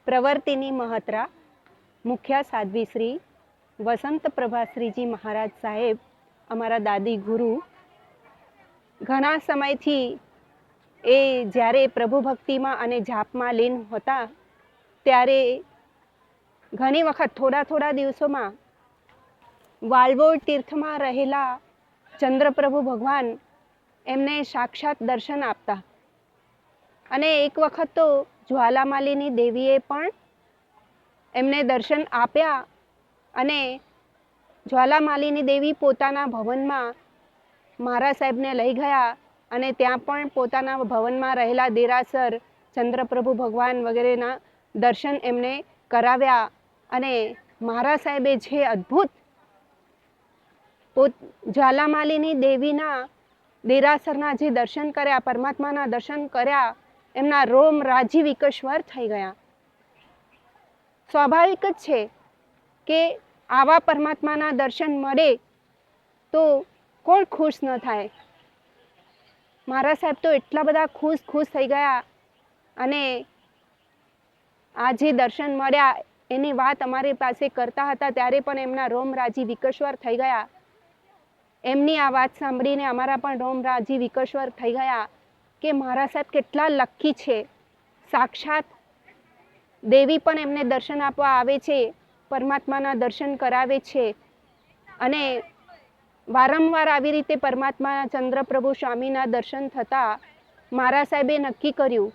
પ્રવર્તિની મહત્રા મુખ્ય સાધ્વી શ્રી વસંત પ્રભાશ્રીજી મહારાજ સાહેબ, અમારા દાદી ગુરુ, ઘણા સમયથી એ જ્યારે પ્રભુ ભક્તિમાં અને જાપમાં લીન હતા ત્યારે ઘણી વખત થોડા દિવસોમાં વાલવોડ તીર્થમાં રહેલા ચંદ્રપ્રભુ ભગવાન એમને સાક્ષાત દર્શન આપતા. અને એક વખત તો જ્વાલામાલીની દેવીએ પણ એમને દર્શન આપ્યા અને જ્વાલામાલીની દેવી પોતાના ભવનમાં મહારાજ સાહેબને લઈ ગયા અને ત્યાં પણ પોતાના ભવનમાં રહેલા દેરાસર ચંદ્રપ્રભુ ભગવાન વગેરેના દર્શન એમને કરાવ્યા. અને મહારાજ સાહેબે જે અદ્ભુત જ્વાલામાલીની દેવીના દેરાસરના જે દર્શન કર્યા, પરમાત્માના દર્શન કર્યા, એમના રોમ રાજી વિકસ્વર થઈ ગયા. સ્વાભાવિક જ છે કે આવા પરમાત્માના દર્શન મળે તો કોણ ખુશ ન થાય. મહારાજ સાહેબ તો એટલા બધા ખુશ થઈ ગયા અને આ જે દર્શન મળ્યા એની વાત અમારી પાસે કરતા હતા ત્યારે પણ એમના રોમ રાજી વિકસ્વર થઈ ગયા. એમની આ વાત સાંભળીને અમારા પણ રોમ રાજી વિકસ્વર થઈ ગયા કે મહારાજ સાહેબ કેટલા લકી છે. સાક્ષાત દેવી પણ એમને દર્શન આપવા આવે છે, પરમાત્માના દર્શન કરાવે છે. અને વારંવાર આવી રીતે પરમાત્માના ચંદ્રપ્રભુ સ્વામીના દર્શન થતાં મહારાજ સાહેબે નક્કી કર્યું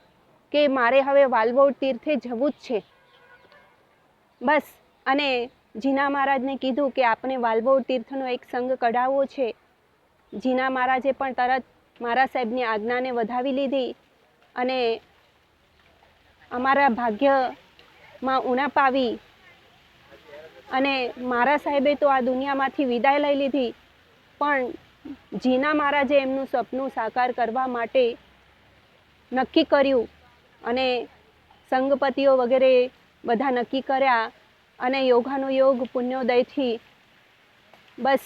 કે મારે હવે વાલવોડ તીર્થે જવું જ છે. બસ, અને જીના મહારાજને કીધું કે આપણે વાલવોડ તીર્થનો એક સંઘ કઢાવવો છે. જીના મહારાજે પણ તરત મહારાજ સાહેબની આજ્ઞાને વધાવી લીધી અને અમારા ભાગ્યમાં ઉણપ આવી અને મહારાજ સાહેબે તો આ દુનિયામાંથી વિદાય લઈ લીધી. પણ જીના મહારાજે એમનું સપનું સાકાર કરવા માટે નક્કી કર્યું અને સંઘપતિઓ વગેરે બધા નક્કી કર્યા અને યોગાનુયોગ પુણ્યોદયથી બસ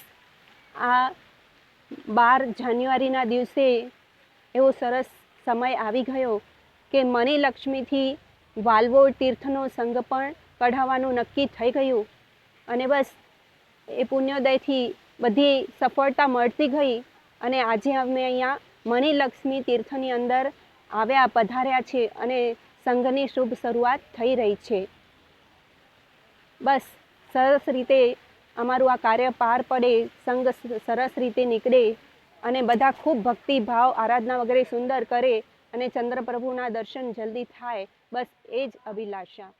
આ 12 જાન્યુઆરીના દિવસે એવો સરસ સમય આવી ગયો કે મણિલક્ષ્મીથી વાલવોડ તીર્થનો સંઘ પણ કઢાવવાનું નક્કી થઈ ગયું. અને બસ એ પુણ્યોદયથી બધી સફળતા મળતી ગઈ અને આજે અમે અહીંયા મણિલક્ષ્મી તીર્થની અંદર આવ્યા, પધાર્યા છે અને સંઘની શુભ શરૂઆત થઈ રહી છે. બસ સરસ રીતે અમારું આ કાર્ય પાર પડે, સંઘ સરસ રીતે નીકળે અને બધા ખૂબ ભક્તિ ભાવ આરાધના વગેરે સુંદર કરે અને ચંદ્રપ્રભુના દર્શન જલ્દી થાય, બસ એ જ અભિલાષા.